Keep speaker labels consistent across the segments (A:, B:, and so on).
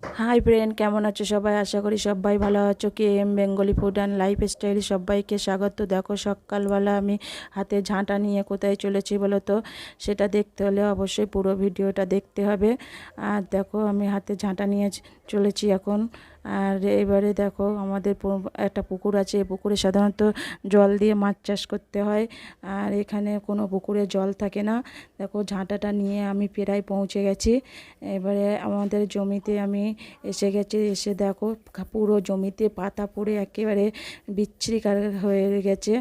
A: Hi friend, কেমন আছো সবাই? আশা করি সবাই ভালো আছো। KM Bengali food and lifestyle সবাইকে স্বাগত। দেখো, সকালবেলা আমি হাতে ঝাঁটা নিয়ে কোথায় চলেছি বলো তো? সেটা দেখতে হলে অবশ্যই পুরো ভিডিওটা দেখতে হবে। আর দেখো, আমি হাতে ঝাঁটা নিয়ে চলেছি এখন। আর এবারে দেখো, আমাদের একটা পুকুর আছে। এই পুকুরে সাধারণত জল দিয়ে মাছ চাষ করতে হয়, আর এখানে কোনো পুকুরে জল থাকে না। দেখো, ঝাঁটাটা নিয়ে আমি প্রায় পৌঁছে গেছি। এবারে আমাদের জমিতে আমি এসে গেছি। এসে দেখো, পুরো জমিতে পাতা পড়ে একেবারে বিচ্ছিরি হয়ে গেছে।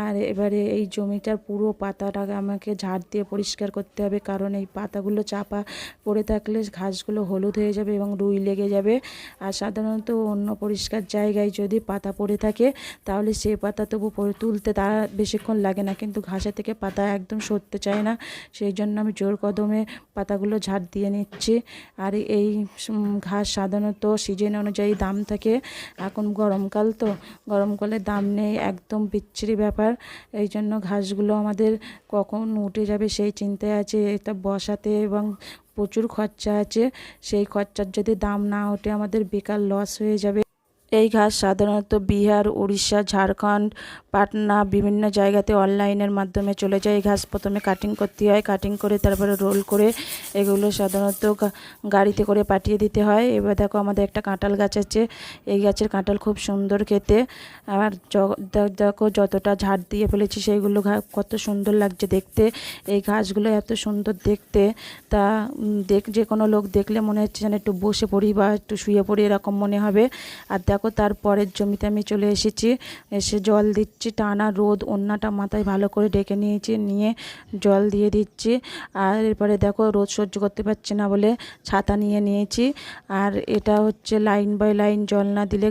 A: আর এবারে এই জমিটার পুরো পাতাটাকে আমাকে ঝাড় দিয়ে পরিষ্কার করতে হবে, কারণ এই পাতাগুলো চাপা পড়ে থাকলে ঘাসগুলো হলুদ হয়ে যাবে এবং রুই লেগে যাবে। আর সাধারণত অন্য পরিষ্কার জায়গায় যদি পাতা পড়ে থাকে তাহলে সে পাতা তবু তুলতে তার বেশিক্ষণ লাগে না, কিন্তু ঘাসের থেকে পাতা একদম সরতে চায় না। সেই জন্য আমি জোর কদমে পাতাগুলো ঝাড় দিয়ে নিচ্ছি। আর এই ঘাস সাধারণত সিজন অনুযায়ী দাম থাকে। এখন গরমকাল, তো গরমকালে দাম নেই, একদম বিচ্ছিরি ব্যাপার। এই জন্য ঘাসগুলো আমাদের কখন উঠে যাবে সেই চিন্তায় আছে। এটা বসাতে এবং প্রচুর খরচা আছে। সেই খরচার যদি দাম না ওঠে আমাদের বেকার লস হয়ে যাবে। এই ঘাস সাধারণত বিহার, উড়িষ্যা, ঝাড়খণ্ড, পাটনা বিভিন্ন জায়গাতে অনলাইনের মাধ্যমে চলে যায়। এই ঘাস প্রথমে কাটিং করতে হয়, কাটিং করে তারপরে রোল করে এগুলো সাধারণত গাড়িতে করে পাঠিয়ে দিতে হয়। এবার দেখো, আমাদের একটা কাঁঠাল গাছ আছে। এই গাছের কাঁঠাল খুব সুন্দর খেতে। আর দেখো, যতটা ঝাড় দিয়ে ফেলেছি সেইগুলো কত সুন্দর লাগছে দেখতে। এই ঘাসগুলো এত সুন্দর দেখতে, তা যে কোনো লোক দেখলে মনে হচ্ছে যেন একটু বসে পড়ি বা একটু শুয়ে পড়ি, এরকম মনে হবে। আর দেখো, তারপরের জমিতে আমি চলে এসেছি। এসে জল দিচ্ছি, টানা রোদ, ওন্নাটা মাথায় ভালো করে ঢেকে নিয়েছি, নিয়ে জল দিয়ে দিচ্ছি। আর এরপরে দেখো, রোদ সহ্য করতে পারছি না বলে ছাতা নিয়ে নিয়েছি। আর এটা হচ্ছে লাইন বাই লাইন, জল না দিলে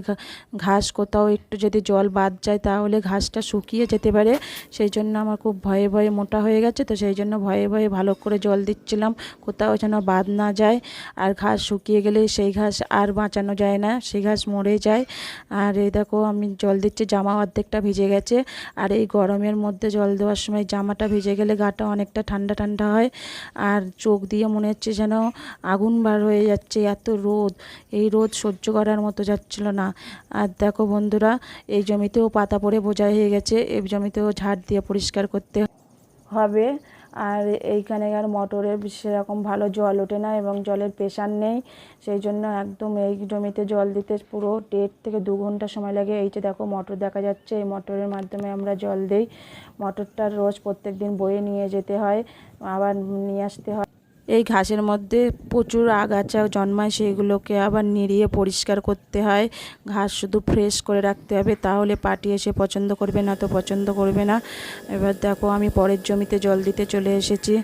A: ঘাস কোথাও একটু যদি জল বাদ যায় তাহলে ঘাসটা শুকিয়ে যেতে পারে। সেই জন্য আমার খুব ভয়ে ভয়ে, মোটা হয়ে গেছে তো সেই জন্য ভয়ে ভয়ে ভালো করে জল দিচ্ছিলাম, কোথাও যেন বাদ না যায়। আর ঘাস শুকিয়ে গেলে সেই ঘাস আর বাঁচানো যায় না, সেই ঘাস মরে যায়। আর এই দেখো, আমি জল দিচ্ছি, জামা অর্ধেকটা ভিজে গেছে। আর এই গরমের মধ্যে জল দেওয়ার সময় জামাটা ভিজে গেলে গাটা অনেকটা ঠান্ডা ঠান্ডা হয়। আর চোখ দিয়ে মনে হচ্ছে যেন আগুন বার হয়ে যাচ্ছে, এত রোদ। এই রোদ সহ্য করার মতো যাচ্ছিল না। আর দেখো বন্ধুরা, এই জমিতেও পাতা পড়ে বোঝা হয়ে গেছে, এই জমিতেও ঝাড় দিয়ে পরিষ্কার করতে হবে। আর এইখানে আর মোটরের সেরকম ভালো জল ওঠে না এবং জলের প্রেশার নেই। সেই জন্য একদম এই জমিতে জল দিতে পুরো 1.5 থেকে 2 ঘন্টা সময় লাগে। এই যে দেখো, মোটর দেখা যাচ্ছে, এই মোটরের মাধ্যমে আমরা জল দিই। মোটরটা রোজ প্রত্যেক দিন বয়ে নিয়ে যেতে হয়, আবার নিয়ে আসতে হয়। এই ঘাসের মধ্যে প্রচুর আগাছা জন্মায়, সেইগুলোকে আবার নিড়িয়ে পরিষ্কার করতে হয়। ঘাস শুধু ফ্রেশ করে রাখতে হবে, তাহলে পাটি এসে পছন্দ করবে, না তো পছন্দ করবে না। এবার দেখো, আমি পরের জমিতে জল দিতে চলে এসেছি।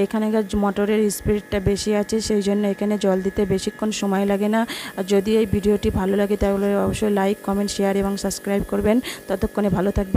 A: এখানকার মোটরের স্পিডটা বেশি আছে, সেই জন্য এখানে জল দিতে বেশিক্ষণ সময় লাগে না। আর যদি এই ভিডিওটি ভালো লাগে তাহলে অবশ্যই লাইক, কমেন্ট, শেয়ার এবং সাবস্ক্রাইব করবেন। ততক্ষণে ভালো থাকবেন।